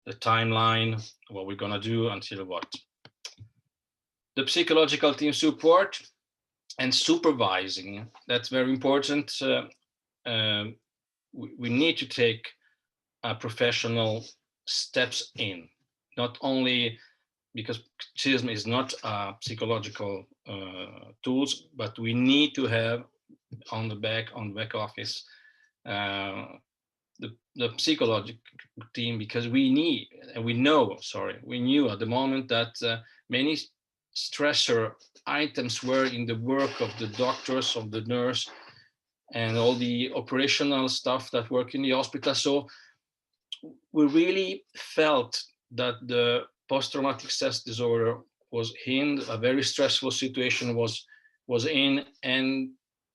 the timeline, what we're gonna do until what. The psychological team support and supervising, that's very important. We need to take professional steps in, not only because ECISM is not psychological tools, but we need to have on the back office the psychological team, because we knew at the moment that many stressor items were in the work of the doctors, of the nurse, and all the operational stuff that work in the hospital. So we really felt that the post-traumatic stress disorder was in a very stressful situation, was in, and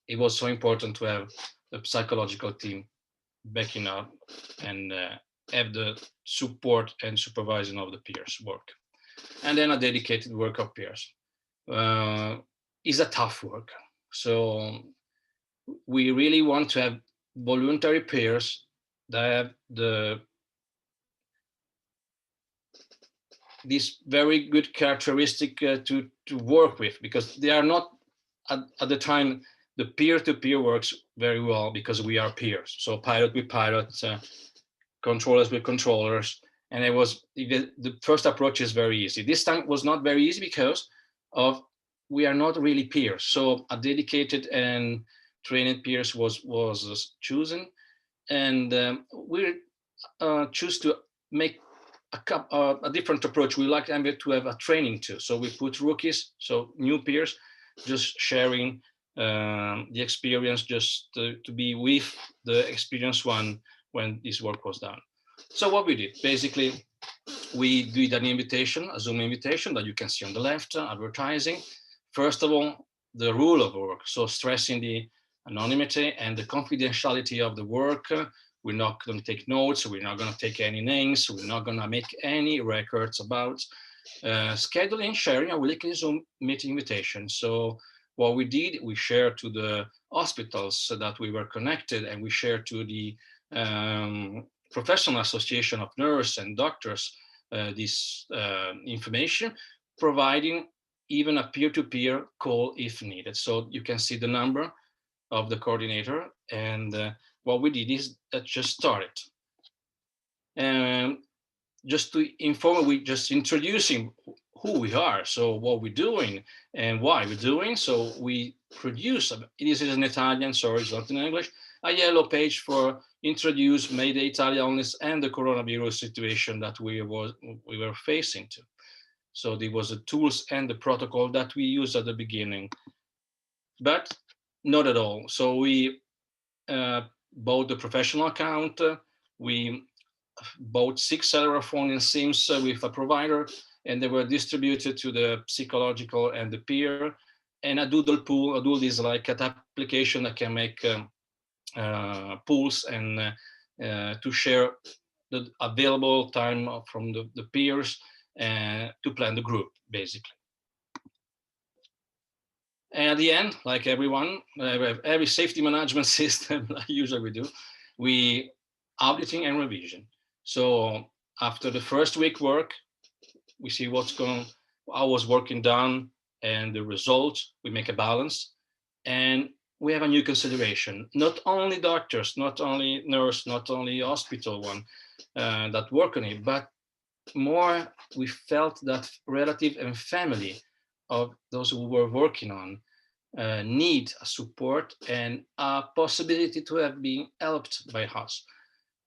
it was so important to have the psychological team backing up and have the support and supervision of the peers work. And then a dedicated work of peers is a tough work. So we really want to have voluntary peers that have this very good characteristic to work with, because they are not at the time. The peer-to-peer works very well because we are peers. So pilot with pilots, controllers with controllers, and the first approach is very easy. This time was not very easy because of we are not really peers. So a dedicated and trained peers was chosen, and we choose to make a different approach. We like to have a training too. So we put rookies, so new peers, just sharing the experience, just to be with the experienced one when this work was done. So what we did, basically, we did an invitation, a Zoom invitation that you can see on the left, advertising. First of all, the rule of work, so stressing the anonymity and the confidentiality of the work. We're not going to take notes, we're not going to take any names, we're not going to make any records about scheduling, sharing a weekly Zoom meeting invitation. So what we did, we shared to the hospitals so that we were connected, and we shared to the Professional Association of Nurses and Doctors this information, providing even a peer-to-peer call if needed. So you can see the number of the coordinator, and what we did is that just started. And just to inform, we just introducing who we are, so what we're doing and why we're doing. So we produce, it is in Italian, sorry, it's not in English, a yellow page for introduce Mayday Italy illness and the coronavirus situation that we were facing to. So there was the tools and the protocol that we used at the beginning, but not at all. So we bought the professional account, we bought 6 cellular phone and SIMs with a provider, and they were distributed to the psychological and the peer. And a doodle pool, a doodle is like an application that can make pools and to share the available time from the peers to plan the group, basically. And at the end, like everyone, every safety management system, like usually we do, we auditing and revision. So after the first week work, we see how was working done and the results, we make a balance, and we have a new consideration. Not only doctors, not only nurse, not only hospital one that work on it, but more we felt that relative and family of those who were working on need a support and a possibility to have been helped by us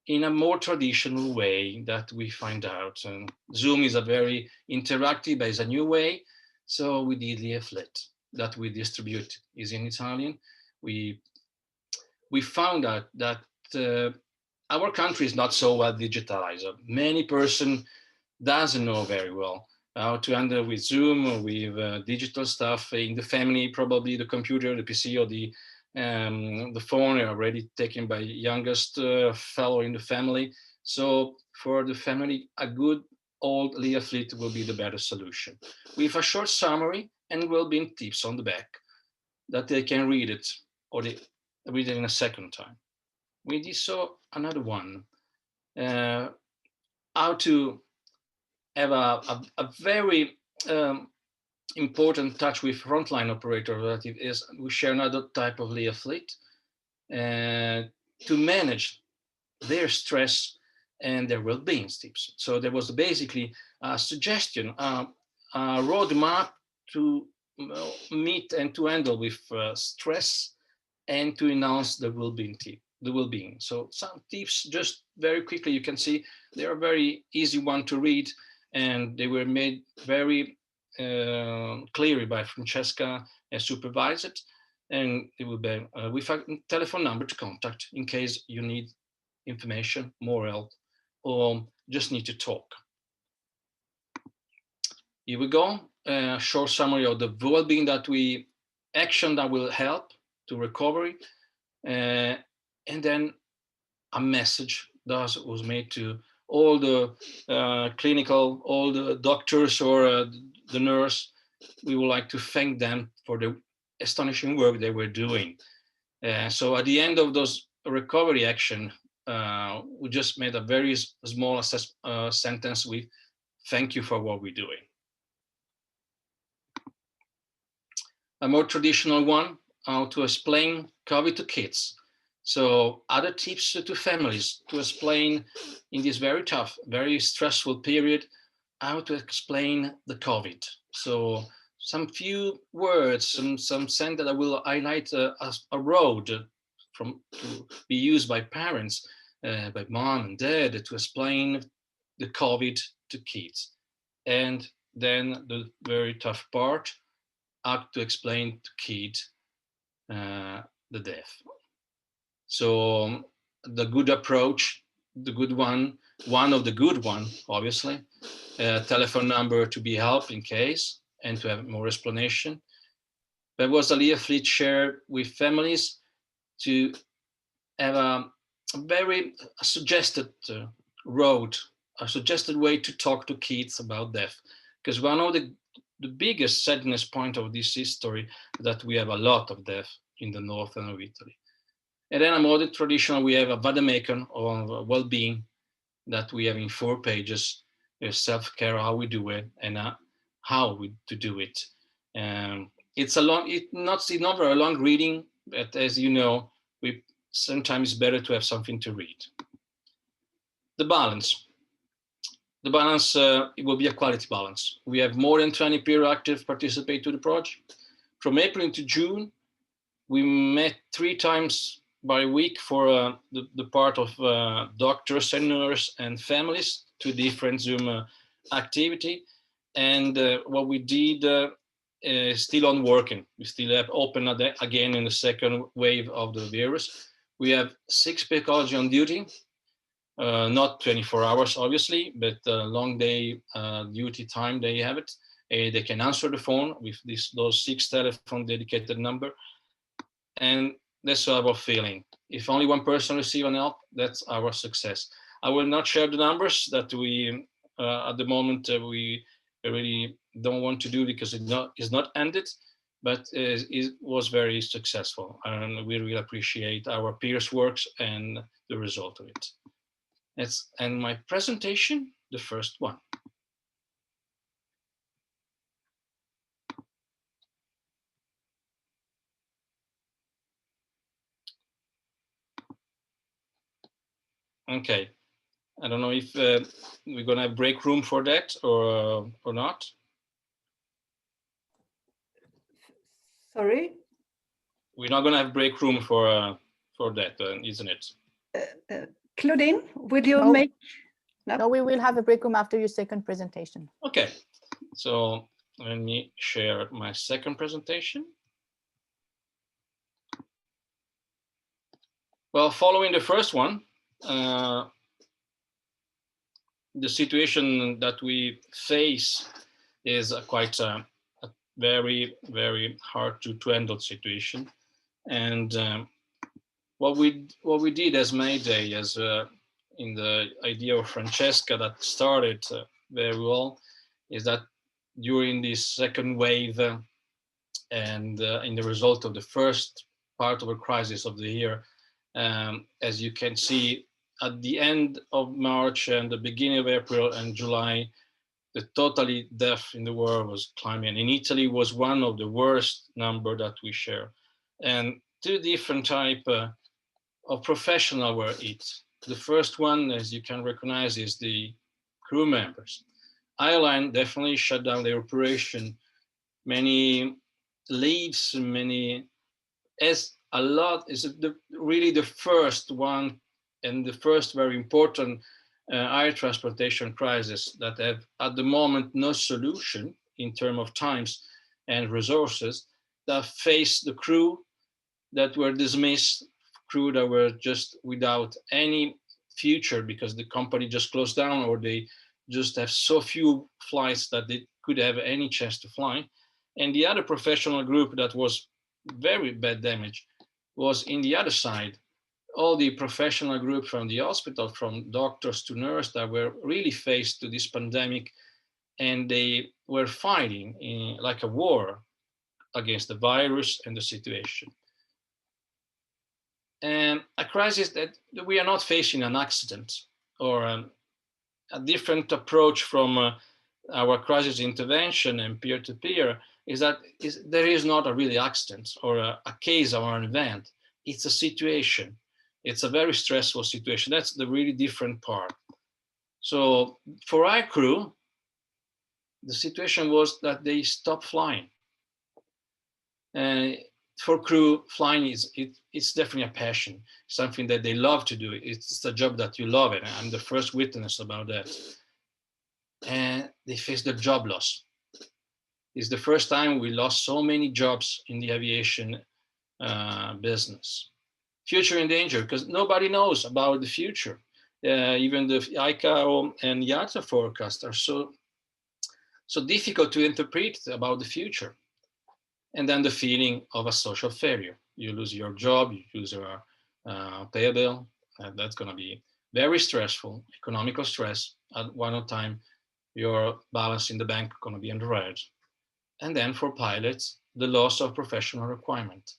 in a more traditional way that we find out. And Zoom is a very interactive, but it's a new way. So we did the leaflet that we distribute is in Italian. We found out that our country is not so well digitalized. Many person doesn't know very well how to handle with Zoom or with digital stuff in the family. Probably the computer, the PC, or the phone are already taken by youngest fellow in the family. So for the family, a good old leaflet will be the better solution, with a short summary and well-being tips on the back that they can read it, or they read it in a second time. We did so another one. how to have a very important touch with frontline operator relative is we share another type of leaflet to manage their stress and their well-being tips. So there was basically a suggestion, a roadmap to meet and to handle with stress and to enhance the well-being tip, the well-being. So some tips, just very quickly, you can see they are very easy one to read, and they were made very clearly by Francesca as supervised, and it will be with a telephone number to contact in case you need information, more help, or just need to talk. Here we go. A short summary of the well-being action that will help to recovery, and then a message that was made to all the clinical, all the doctors or the nurse. We would like to thank them for the astonishing work they were doing. So at the end of those recovery action, we just made a very small sentence with "Thank you for what we're doing." A more traditional one, how to explain COVID to kids. So other tips to families to explain in this very tough, very stressful period, how to explain the COVID. So some few words, some sentence that I will highlight a road to be used by parents, by mom and dad to explain the COVID to kids. And then the very tough part, how to explain to kids the death. So the good approach, the good one of the good one, obviously, telephone number to be helped in case and to have more explanation. There was a leaflet shared with families to have a very suggested road, a suggested way to talk to kids about death. Because one of the biggest sadness point of this history that we have a lot of death in the northern of Italy. And then a more traditional, we have a vademecum of well-being that we have in 4 pages, self-care, how we do it, and how to do it. It's not very long reading, but as you know, sometimes it's better to have something to read. The balance. The balance, it will be a quality balance. We have more than 20 peer active participate to the project. From April to June, we met 3 times by week for the part of doctors and nurses and families to different Zoom activity. And what we did is still on working. We still have open again in the second wave of the virus. We have 6 psychologists on duty, not 24 hours, obviously, but long day duty time they have it. They can answer the phone with those 6 telephone dedicated number. And that's our feeling. If only one person receives an help, that's our success. I will not share the numbers that we, at the moment, we really don't want to do because it's not ended, but it was very successful. And we really appreciate our peers' works and the result of it. Let's end my presentation, the first one. Okay, I don't know if we're gonna have break room for that or not. Sorry? We're not gonna have break room for that, isn't it? Claudine, will you make? No, we will have a break room after your second presentation. Okay, so let me share my second presentation. Well, following the first one, the situation that we face is quite a very, very hard to handle situation. And what we did as Mayday, as in the idea of Francesca that started very well, is that during this second wave and in the result of the first part of a crisis of the year, as you can see, at the end of March and the beginning of April and July, the totally death in the world was climbing. And in Italy was one of the worst number that we share. And two different type of professional were it. The first one, as you can recognize, is the crew members. Airline definitely shut down their operation. Many leaves, many, as a lot is really the first one and the first very important air transportation crisis that have at the moment no solution in terms of times and resources, that face the crew that were dismissed, crew that were just without any future because the company just closed down or they just have so few flights that they could have any chance to fly. And the other professional group that was very bad damage was in the other side, all the professional group from the hospital, from doctors to nurses that were really faced to this pandemic, and they were fighting in, like a war against the virus and the situation. And a crisis that we are not facing an accident or a different approach from our crisis intervention and peer-to-peer is that there is not a really accident or a case or an event. It's a situation. It's a very stressful situation. That's the really different part. So for our crew, the situation was that they stopped flying. For crew, flying it's definitely a passion, something that they love to do. It's a job that you love it. I'm the first witness about that. And they face the job loss. It's the first time we lost so many jobs in the aviation business. Future in danger, because nobody knows about the future. Even the ICAO and IATA forecasts are so difficult to interpret about the future. And then the feeling of a social failure. You lose your job, you lose your pay bill, and that's going to be very stressful, economical stress. At one time, your balance in the bank is going to be in the red. And then for pilots, the loss of professional requirement.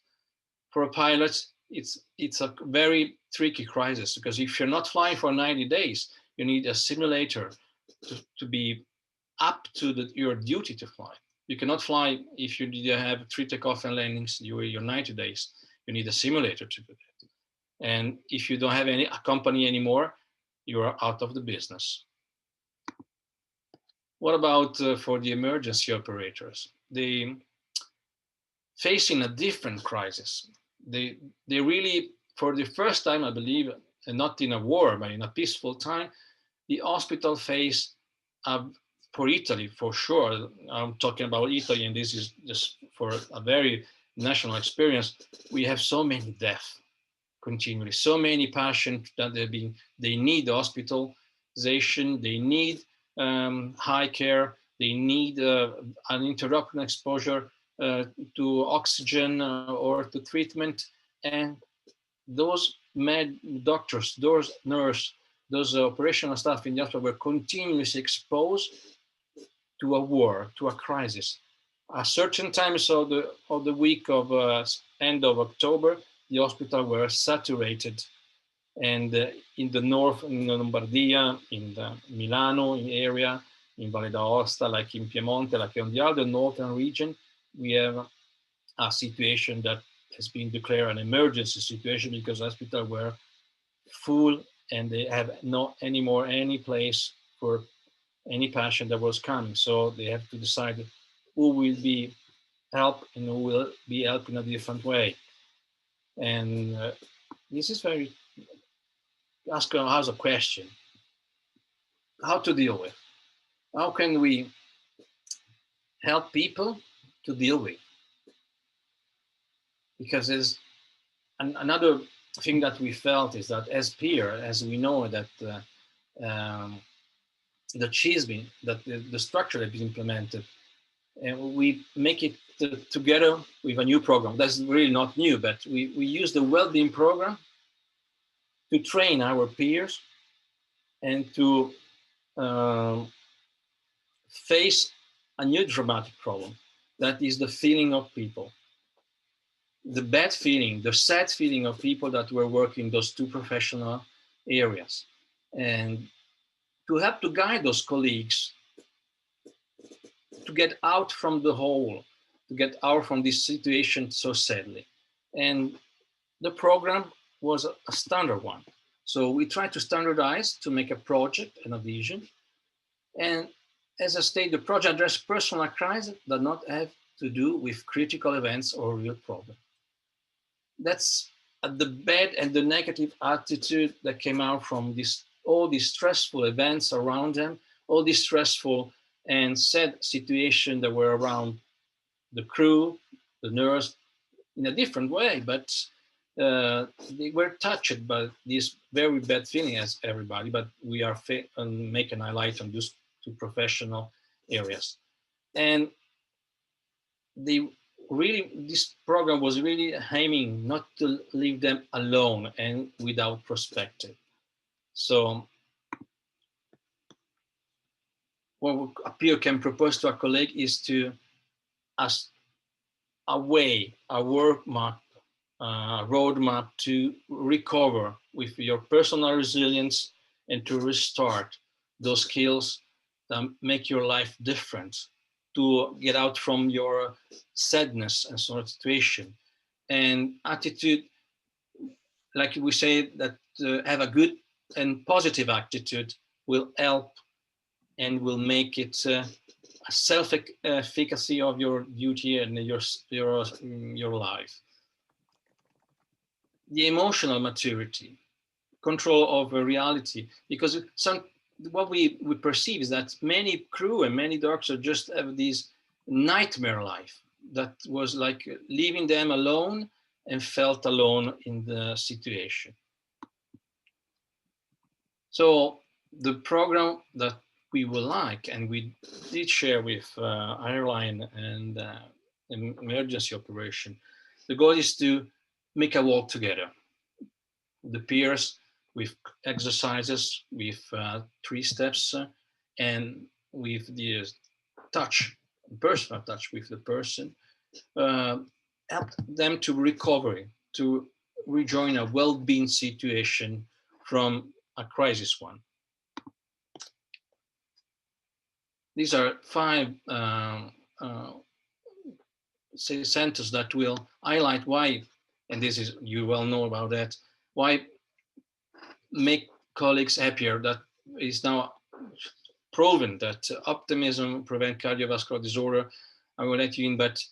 For a pilot, it's a very tricky crisis because if you're not flying for 90 days, you need a simulator to be up to your duty to fly. You cannot fly if you have 3 takeoff and landings during your 90 days. You need a simulator to do that. And if you don't have a company anymore, you are out of the business. What about for the emergency operators? They facing a different crisis. They really, for the first time, I believe, and not in a war, but in a peaceful time, the hospital face for Italy, for sure. I'm talking about Italy, and this is just for a very national experience. We have so many deaths continually, so many patients that they need hospitalization, they need high care, they need uninterrupted exposure to oxygen or to treatment. And those doctors, those nurses, those operational staff in the hospital were continuously exposed to a war, to a crisis. At certain times of the week of end of October, the hospital were saturated. And in the north, in Lombardia, in the Milano area, in Valle d'Aosta, like in Piemonte, like on the other northern region, we have a situation that has been declared an emergency situation because hospitals were full and they have not anymore any place for any patient that was coming. So they have to decide who will be helped and who will be helped in a different way. And this is very, ask us a question, how to deal with. How can we help people to deal with? Because there's another thing that we felt is that as peer, as we know that the CISM, that the structure that is implemented, and we make it together with a new program. That's really not new, but we use the Wellbeing Programme to train our peers and to face a new dramatic problem. That is the feeling of people. The bad feeling, the sad feeling of people that were working, those two professionals areas, and to help to guide those colleagues to get out from the hole, to get out from this situation so sadly. And the program was a standard one. So we tried to standardize to make a project and a vision. And as I stated, the project addressed personal crises that not have to do with critical events or real problems. That's the bad and the negative attitude that came out from all these stressful events around them, all these stressful and sad situations that were around the crew, the nurse, in a different way, but they were touched by this very bad feeling as everybody, but we are making a highlight on these two professional areas. And this program was really aiming not to leave them alone and without perspective. So what a peer can propose to a colleague is to ask a way, a work map, roadmap to recover with your personal resilience and to restart those skills that make your life different, to get out from your sadness and sort of situation. And attitude, like we say, that have a good and positive attitude will help and will make it a self-efficacy of your duty and your life. The emotional maturity, control over reality, because what we perceive is that many crew and many doctors just have this nightmare life that was like leaving them alone and felt alone in the situation. So the program that we would like, and we did share with Airline and Emergency Operation, the goal is to make a walk together. The peers with exercises, with 3 steps, and with the touch, personal touch with the person, help them to recover, to rejoin a well-being situation from a crisis one. These are 5 sentences that will highlight why, and this is, you well know about that, why make colleagues happier. That is now proven that optimism prevents cardiovascular disorder. I will let you in, but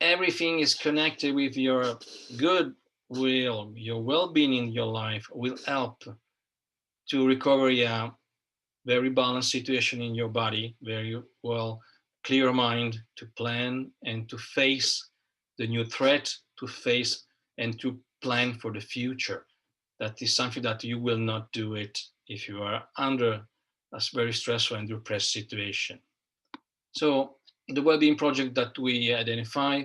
everything is connected with your good will, your well-being in your life will help to recover a very balanced situation in your body, very well clear mind to plan and to face the new threat, to face and to plan for the future. That is something that you will not do it if you are under a very stressful and depressed situation. So the well-being project that we identify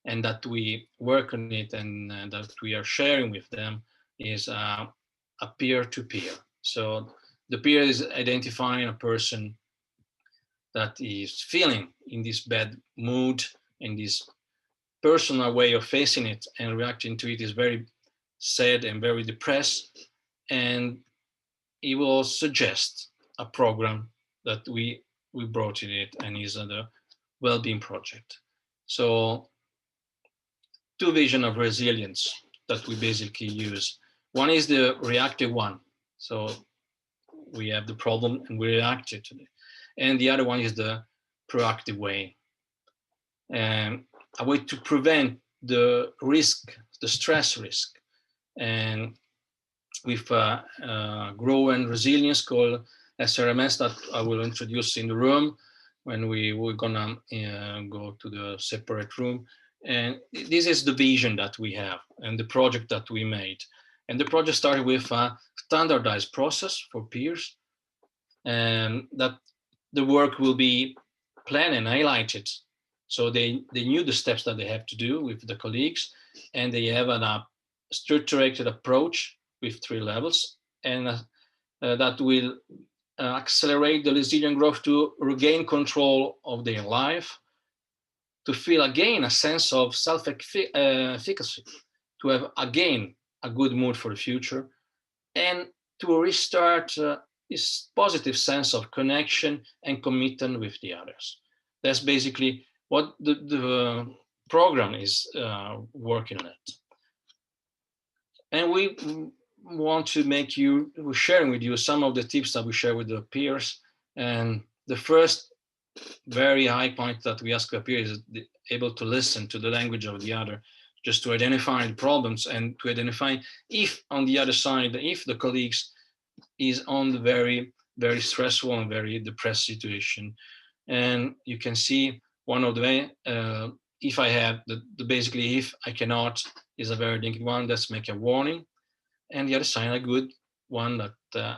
and that we work on it and that we are sharing with them is a peer-to-peer. So the peer is identifying a person that is feeling in this bad mood, in this personal way of facing it and reacting to it is very sad and very depressed. And he will suggest a program that we brought in it, and is the well-being project. So 2 visions of resilience that we basically use. One is the reactive one. So we have the problem and we reacted to it. And the other one is the proactive way. And a way to prevent the risk, the stress risk. And with Grow and Resilience called SRMS that I will introduce in the room when we're gonna go to the separate room. And this is the vision that we have and the project that we made. And the project started with a standardized process for peers, and that the work will be planned and highlighted. So they knew the steps that they have to do with the colleagues, and they have a structured approach with 3 levels, and that will accelerate the resilient growth to regain control of their life, to feel again a sense of self-efficacy, to have again a good mood for the future, and to restart this positive sense of connection and commitment with the others. That's basically what the program is working on it. And we want to make you, we're sharing with you some of the tips that we share with the peers. And the first very high point that we ask our peers is able to listen to the language of the other, just to identify the problems and to identify if on the other side, if the colleagues is on the very, very stressful and very depressed situation. And you can see one of the way, if I have, basically if I cannot is a very thinking one, that's make a warning. And the other side, a good one that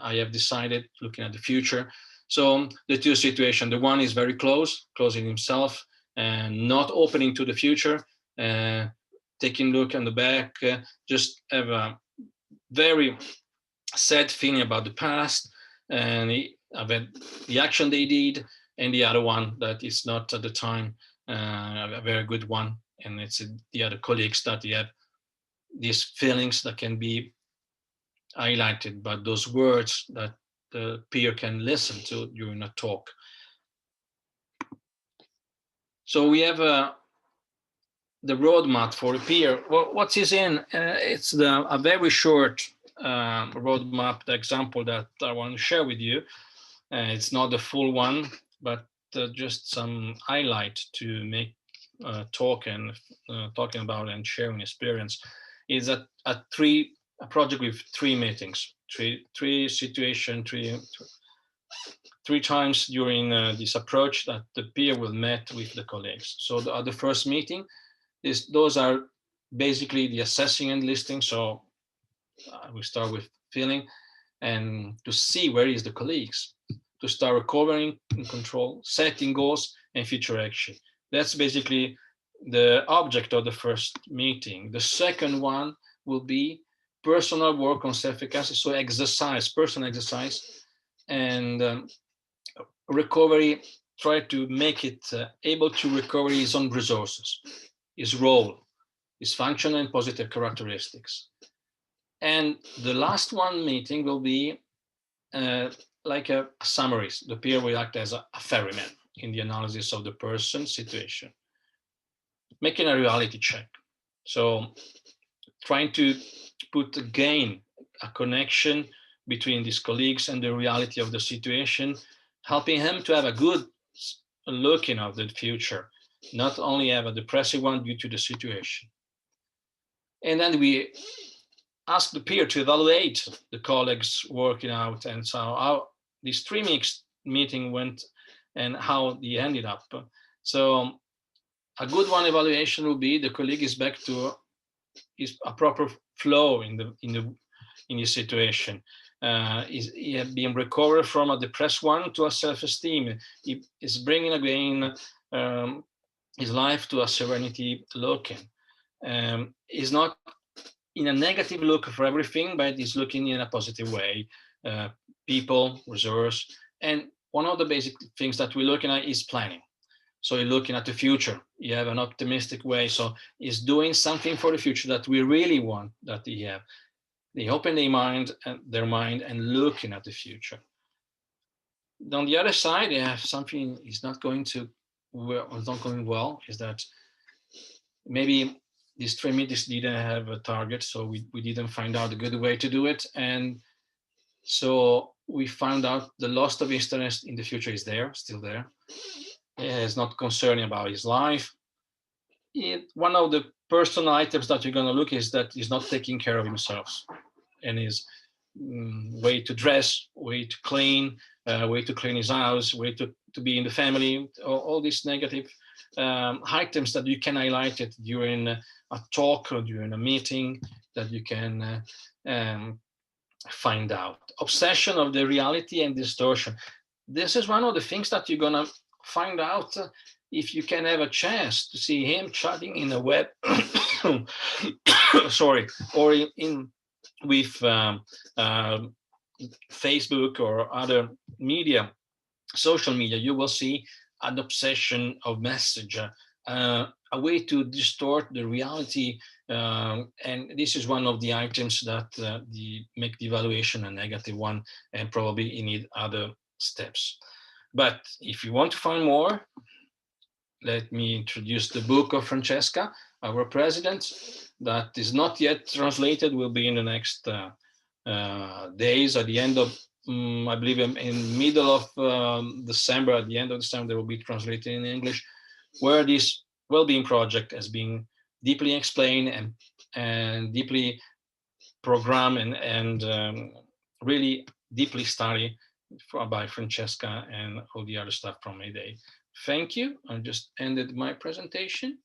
I have decided looking at the future. So the two situations, the one is very closing himself and not opening to the future, taking a look on the back, just have a very sad feeling about the past and about the action they did, and the other one that is not at the time a very good one, and it's the other colleagues that you have these feelings that can be highlighted by those words that the peer can listen to during a talk. So we have the roadmap for a peer. Well, what is in? It's a very short roadmap, the example that I want to share with you. It's not the full one, but just some highlight to make talking about and sharing experience. Is a project with 3 meetings, three situations, three times during this approach that the peer will meet with the colleagues. So the first meeting, those are basically the assessing and listing. So we start with feeling and to see where is the colleagues, to start recovering in control, setting goals and future action. That's basically the object of the first meeting. The second one will be personal work on self-efficacy, so exercise, personal exercise, and recovery, try to make it able to recover his own resources, his role, his function and positive characteristics. And the last one meeting will be like a summary. The peer will act as a ferryman in the analysis of the person situation, making a reality check. So trying to put again a connection between these colleagues and the reality of the situation, helping him to have a good looking of the future, not only have a depressive one due to the situation. And then we ask the peer to evaluate the colleagues working out, and so how this 3 weeks meeting went and how they ended up. So a good one evaluation will be the colleague is back to a proper flow in the situation. He has been recovered from a depressed one to a self-esteem. He is bringing again his life to a serenity looking. He's not in a negative look for everything, but he's looking in a positive way. People, resource, and one of the basic things that we're looking at is planning. So you're looking at the future. You have an optimistic way. So he's doing something for the future that we really want that they have. They open their mind and looking at the future. On the other side, they have something is not going to well, it's not going well. Is that maybe these 3 meetings didn't have a target, so we didn't find out a good way to do it, and so we found out the loss of interest in the future is there, still there. He's not concerning about his life. One of the personal items that you're going to look is that he's not taking care of himself and his way to dress, way to clean his house, way to be in the family, all these negative items that you can highlight it during a talk or during a meeting that you can find out. Obsession of the reality and distortion. This is one of the things that you're going to find out if you can have a chance to see him chatting in the web, sorry, or with Facebook or other media, social media. You will see an obsession of message, a way to distort the reality And this is one of the items that make the evaluation a negative one, and probably you need other steps. But if you want to find more, let me introduce the book of Francesca, our president, that is not yet translated, will be in the next days. At the end of, I believe in middle of December, at the end of December, there will be translated in English, where this well-being project has been deeply explained and deeply programmed and really deeply studied by Francesca and all the other staff from Mayday. Thank you. I just ended my presentation.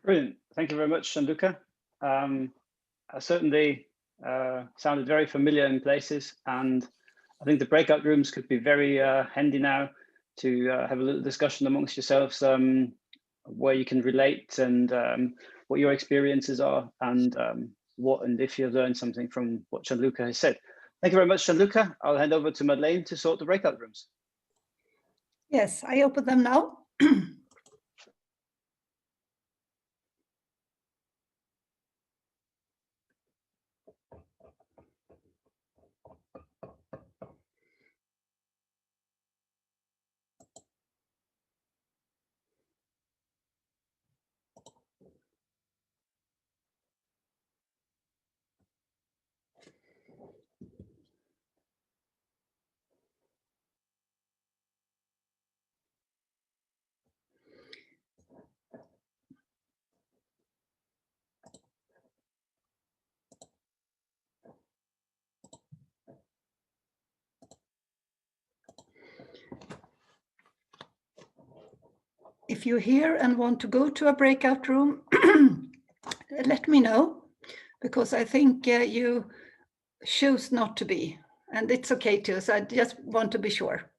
Brilliant. Thank you very much, Gianluca. Certainly sounded very familiar in places, and I think the breakout rooms could be very handy now to have a little discussion amongst yourselves, where you can relate and what your experiences are, and if you've learned something from what Gianluca has said. Thank you very much, Gianluca. I'll hand over to Madeleine to sort the breakout rooms. Yes, I open them now. If you're here and want to go to a breakout room, let me know, because I think you choose not to be, and it's okay too, so I just want to be sure.